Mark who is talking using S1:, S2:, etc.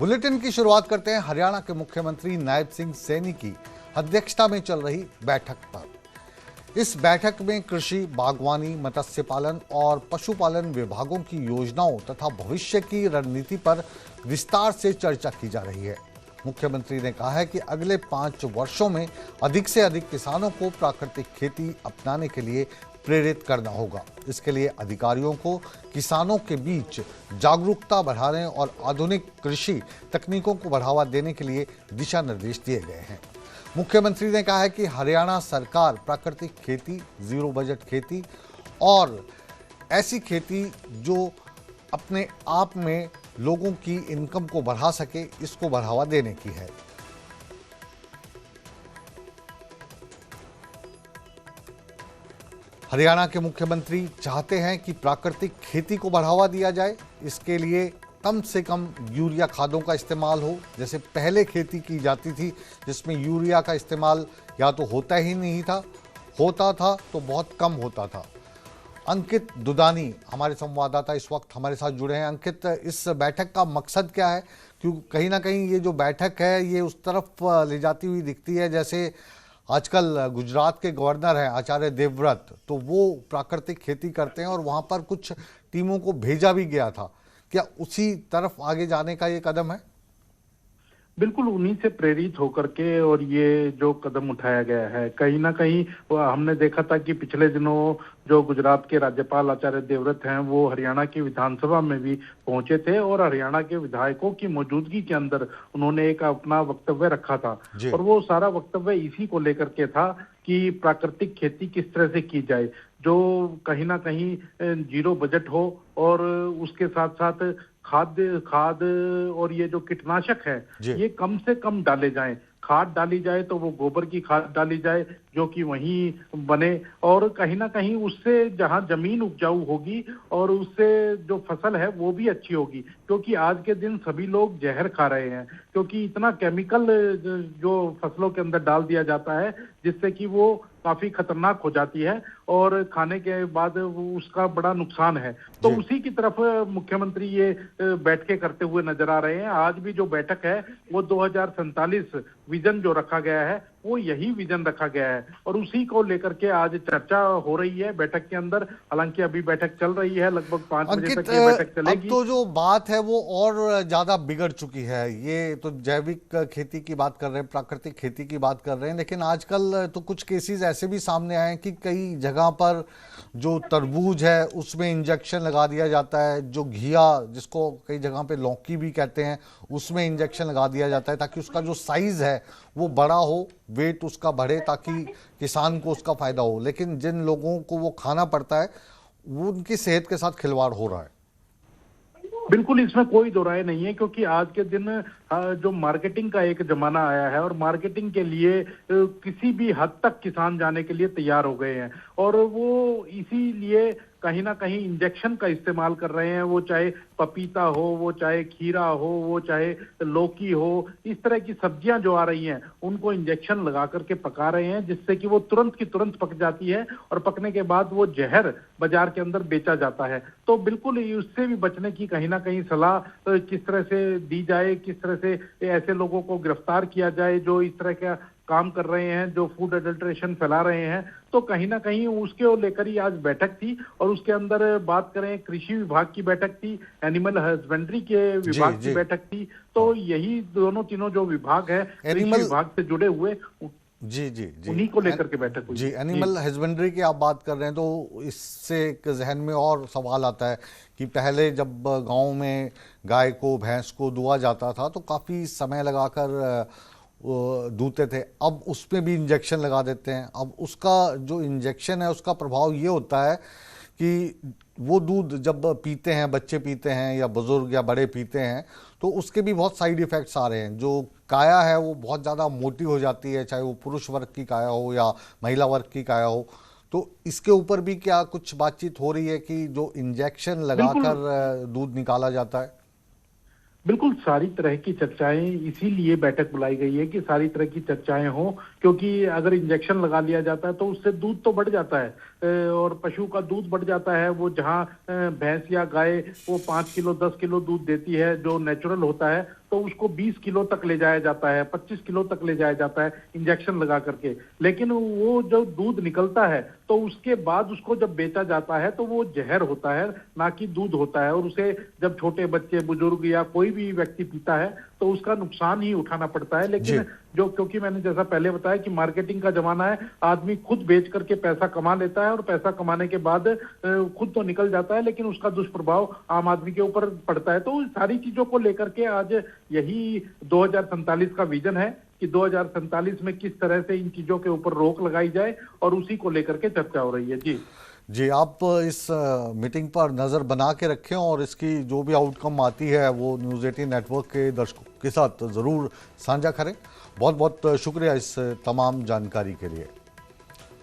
S1: Bulletin की शुरुआत करते हैं हरियाणा के मुख्यमंत्री नायब सिंह सैनी की अध्यक्षता में चल रही बैठक पर। इस बैठक में कृषि, बागवानी, मत्स्य पालन और पशुपालन विभागों की योजनाओं तथा भविष्य की रणनीति पर विस्तार से चर्चा की जा रही है। मुख्यमंत्री ने कहा है कि अगले 5 वर्षों में अधिक से अधिक किसानों को प्राकृतिक खेती अपनाने के लिए प्रेरित करना होगा। इसके लिए अधिकारियों को किसानों के बीच जागरूकता बढ़ाने और आधुनिक कृषि तकनीकों को बढ़ावा देने के लिए दिशा निर्देश दिए गए हैं। मुख्यमंत्री ने कहा है कि हरियाणा सरकार प्राकृतिक खेती, जीरो बजट खेती और ऐसी खेती जो अपने आप में लोगों की इनकम को बढ़ा सके, इसको बढ़ावा देने की है। हरियाणा के मुख्यमंत्री चाहते हैं कि प्राकृतिक खेती को बढ़ावा दिया जाए। इसके लिए कम से कम यूरिया खादों का इस्तेमाल हो। जैसे पहले खेती की जाती थी जिसमें यूरिया का इस्तेमाल या तो होता ही नहीं था, होता था तो बहुत कम होता था। अंकित दुदानी हमारे संवाददाता इस वक्त हमारे साथ जुड़े हैं। अंकित, इस बैठक का मकसद क्या है? क्योंकि कहीं ना कहीं ये जो बैठक है ये उस तरफ ले जाती हुई दिखती है जैसे आजकल गुजरात के गवर्नर हैं आचार्य देवव्रत, तो वो प्राकृतिक खेती करते हैं और वहां पर कुछ टीमों को भेजा भी गया था। क्या उसी तरफ आगे जाने का ये कदम है?
S2: बिल्कुल उन्हीं से प्रेरित होकर के और ये जो कदम उठाया गया है, कहीं ना कहीं हमने देखा था कि पिछले दिनों जो गुजरात के राज्यपाल आचार्य देवव्रत हैं वो हरियाणा की विधानसभा में भी पहुंचे थे और हरियाणा के विधायकों की मौजूदगी के अंदर उन्होंने एक अपना वक्तव्य रखा था और वो सारा वक्तव्य इसी को लेकर के था कि प्राकृतिक खेती किस तरह से की जाए, जो कहीं ना कहीं जीरो बजट हो और उसके साथ साथ खाद और ये जो कीटनाशक है ये कम से कम डाले जाएं। खाद डाली जाए तो वो गोबर की खाद डाली जाए जो कि वहीं बने और कहीं ना कहीं उससे जहां जमीन उपजाऊ होगी और उससे जो फसल है वो भी अच्छी होगी, क्योंकि आज के दिन सभी लोग जहर खा रहे हैं क्योंकि इतना केमिकल जो फसलों के अंदर डाल दिया जाता है जिससे कि वो काफी खतरनाक हो जाती है और खाने के बाद उसका बड़ा नुकसान है। तो उसी की तरफ मुख्यमंत्री ये बैठकें करते हुए नजर आ रहे हैं। आज भी जो बैठक है वो 2047 विजन जो रखा गया है वो यही विजन रखा गया है और उसी को लेकर के आज चर्चा हो रही है बैठक के अंदर। हालांकि अभी बैठक चल रही है, लगभग 5 बजे तक ये बैठक चलेगी।
S1: अब तो जो बात है वो और ज्यादा बिगड़ चुकी है। ये तो जैविक खेती की बात कर रहे हैं, प्राकृतिक खेती की बात कर रहे हैं, लेकिन आजकल तो कुछ केसेस ऐसे भी सामने आए कि कई जगह पर जो तरबूज है उसमें इंजेक्शन लगा दिया जाता है, जो घिया जिसको कई जगह पे लौकी भी कहते हैं उसमें इंजेक्शन लगा दिया जाता है ताकि उसका जो साइज है वो बड़ा हो, वेट उसका बढ़े ताकि किसान को उसका फायदा हो। लेकिन जिन लोगों को वो खाना पड़ता है वो उनकी सेहत के साथ खिलवाड़ हो रहा है।
S2: बिल्कुल इसमें कोई दो राय नहीं है, क्योंकि आज के दिन जो मार्केटिंग का एक जमाना आया है और मार्केटिंग के लिए किसी भी हद तक किसान जाने के लिए तैयार हो गए हैं और वो इसीलिए कहीं ना कहीं इंजेक्शन का इस्तेमाल कर रहे हैं। वो चाहे पपीता हो, वो चाहे खीरा हो, वो चाहे लौकी हो, इस तरह की सब्जियां जो आ रही हैं उनको इंजेक्शन लगा करके पका रहे हैं जिससे कि वो तुरंत की तुरंत पक जाती है और पकने के बाद वो जहर बाजार के अंदर बेचा जाता है। तो बिल्कुल उससे भी बचने की कहीं ना कहीं सलाह किस तरह से दी जाए, किस तरह से ऐसे लोगों को गिरफ्तार किया जाए जो इस तरह का काम कर रहे हैं, जो फूड एडल्ट्रेशन फैला रहे हैं। तो कहीं ना कहीं उसके लेकर ही आज बैठक थी और उसके अंदर बात करें कृषि विभाग की बैठक थी, एनिमल हस्बेंड्री के विभाग की बैठक थी। तो यही दोनों तीनों जो विभाग है कृषि विभाग से जुड़े हुए उन्हीं को लेकर के बैठक हुई।
S1: जी, एनिमल हस्बेंड्री की आप बात कर रहे हैं तो इससे एक जहन में और सवाल आता है कि पहले जब गांव में गाय को, भैंस को दुआ जाता था तो काफी समय लगाकर दूते थे। अब उसमें भी इंजेक्शन लगा देते हैं। अब उसका जो इंजेक्शन है उसका प्रभाव ये होता है कि वो दूध जब पीते हैं, बच्चे पीते हैं या बुजुर्ग या बड़े पीते हैं तो उसके भी बहुत साइड इफेक्ट्स आ रहे हैं। जो काया है वो बहुत ज़्यादा मोटी हो जाती है, चाहे वो पुरुष वर्ग की काया हो या महिला वर्ग की काया हो। तो इसके ऊपर भी क्या कुछ बातचीत हो रही है कि जो इंजेक्शन लगाकर दूध निकाला जाता है?
S2: बिल्कुल सारी तरह की चर्चाएं, इसीलिए बैठक बुलाई गई है कि सारी तरह की चर्चाएं हो, क्योंकि अगर इंजेक्शन लगा लिया जाता है तो उससे दूध तो बढ़ जाता है और पशु का दूध बढ़ जाता है। वो जहां भैंस या गाय वो 5 किलो 10 किलो दूध देती है जो नेचुरल होता है, तो उसको 20 किलो तक ले जाया जाता है, 25 किलो तक ले जाया जाता है इंजेक्शन लगा करके। लेकिन वो जो दूध निकलता है तो उसके बाद उसको जब बेचा जाता है तो वो जहर होता है, ना कि दूध होता है। और उसे जब छोटे बच्चे, बुजुर्ग या कोई भी व्यक्ति पीता है तो उसका नुकसान ही उठाना पड़ता है। लेकिन जो, क्योंकि मैंने जैसा पहले बताया कि मार्केटिंग का जमाना है, आदमी खुद बेच करके पैसा कमा लेता है और पैसा कमाने के बाद खुद तो निकल जाता है, लेकिन उसका दुष्प्रभाव आम आदमी के ऊपर पड़ता है। तो सारी चीजों को लेकर के आज यही 2047 का विजन है कि 2047 में किस तरह से इन चीजों के ऊपर रोक लगाई जाए, और उसी को लेकर के चर्चा हो रही है।
S1: जी, आप इस मीटिंग पर नज़र बना के रखें और इसकी जो भी आउटकम आती है वो न्यूज़ 18 नेटवर्क के दर्शकों के साथ ज़रूर साझा करें। बहुत बहुत शुक्रिया इस तमाम जानकारी के लिए।